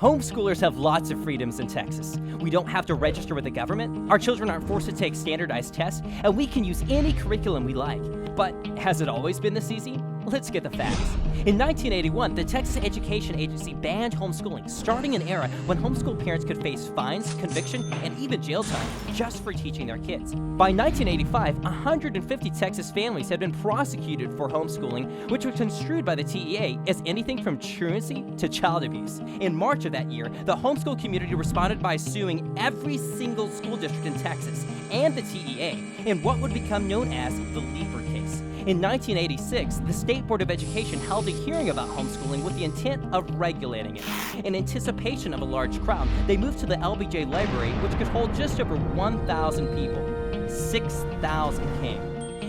Homeschoolers have lots of freedoms in Texas. We don't have to register with the government, our children aren't forced to take standardized tests, and we can use any curriculum we like. But has it always been this easy? Let's get the facts. In 1981, the Texas Education Agency banned homeschooling, starting an era when homeschool parents could face fines, conviction, and even jail time just for teaching their kids. By 1985, 150 Texas families had been prosecuted for homeschooling, which was construed by the TEA as anything from truancy to child abuse. In March of that year, the homeschool community responded by suing every single school district in Texas and the TEA in what would become known as the Leaper case. In 1986, the State Board of Education held a hearing about homeschooling with the intent of regulating it. In anticipation of a large crowd, they moved to the LBJ Library, which could hold just over 1,000 people. 6,000 came.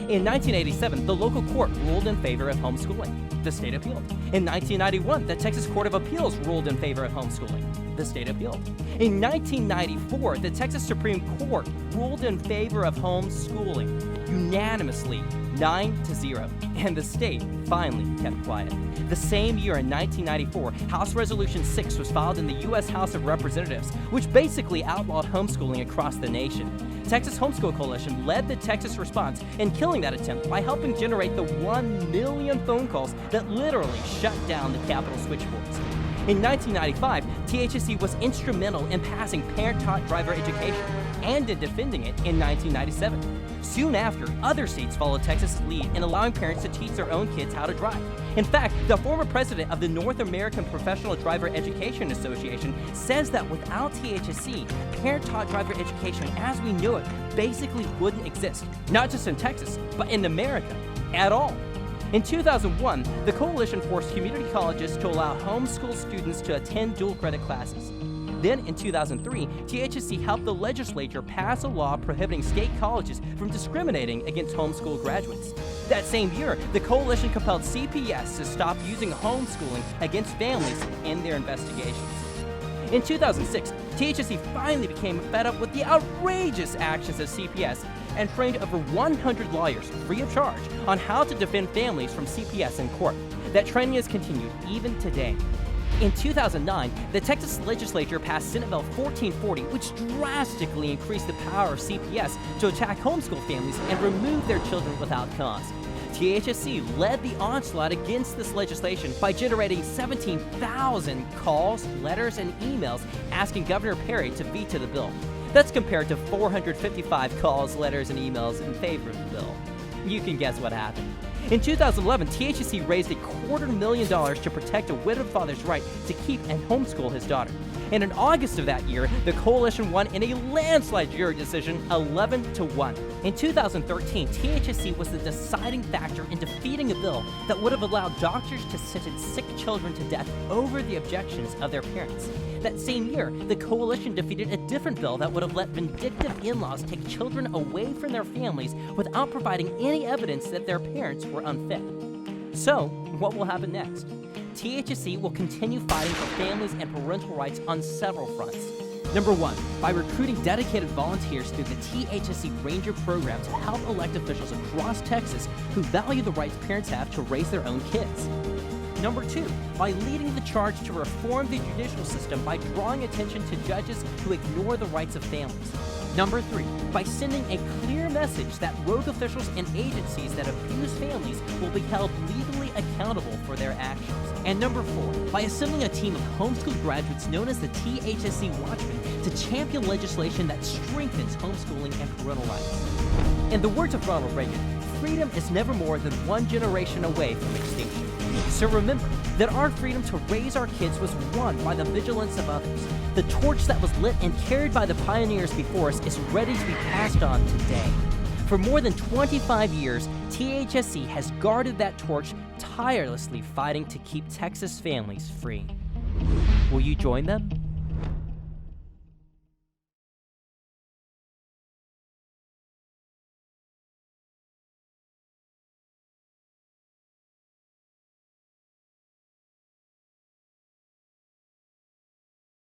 In 1987, the local court ruled in favor of homeschooling. The state appealed. In 1991, the Texas Court of Appeals ruled in favor of homeschooling. The state appealed. In 1994, the Texas Supreme Court ruled in favor of homeschooling, unanimously, 9-0, and the state finally kept quiet. The same year in 1994, House Resolution 6 was filed in the U.S. House of Representatives, which basically outlawed homeschooling across the nation. Texas Homeschool Coalition led the Texas response in killing that attempt by helping generate the 1 million phone calls that literally shut down the Capitol switchboards. In 1995, THSC was instrumental in passing parent-taught driver education and in defending it in 1997. Soon after, other states followed Texas' lead in allowing parents to teach their own kids how to drive. In fact, the former president of the North American Professional Driver Education Association says that without THSC, parent-taught driver education as we know it basically wouldn't exist, not just in Texas, but in America at all. In 2001, the coalition forced community colleges to allow homeschool students to attend dual credit classes. Then, in 2003, THSC helped the legislature pass a law prohibiting state colleges from discriminating against homeschool graduates. That same year, the coalition compelled CPS to stop using homeschooling against families in their investigations. In 2006, THSC finally became fed up with the outrageous actions of CPS and trained over 100 lawyers, free of charge, on how to defend families from CPS in court. That training has continued even today. In 2009, the Texas legislature passed Senate Bill 1440, which drastically increased the power of CPS to attack homeschool families and remove their children without cause. THSC led the onslaught against this legislation by generating 17,000 calls, letters, and emails asking Governor Perry to veto the bill. That's compared to 455 calls, letters, and emails in favor of the bill. You can guess what happened. In 2011, THSC raised $250,000 to protect a widowed father's right to keep and homeschool his daughter. And in August of that year, the coalition won in a landslide jury decision, 11-1. In 2013, THSC was the deciding factor in defeating a bill that would have allowed doctors to sentence sick children to death over the objections of their parents. That same year, the coalition defeated a different bill that would have let vindictive in-laws take children away from their families without providing any evidence that their parents were unfit. So, what will happen next? THSC will continue fighting for families and parental rights on several fronts. Number 1, by recruiting dedicated volunteers through the THSC Ranger program to help elect officials across Texas who value the rights parents have to raise their own kids. Number 2, by leading the charge to reform the judicial system by drawing attention to judges who ignore the rights of families. Number 3, by sending a clear message that rogue officials and agencies that abuse families will be held legally accountable for their actions. And number 4, by assembling a team of homeschool graduates known as the THSC Watchmen to champion legislation that strengthens homeschooling and parental rights. In the words of Ronald Reagan, freedom is never more than one generation away from extinction. So remember that our freedom to raise our kids was won by the vigilance of others. The torch that was lit and carried by the pioneers before us is ready to be passed on today. For more than 25 years, THSC has guarded that torch, tirelessly fighting to keep Texas families free. Will you join them?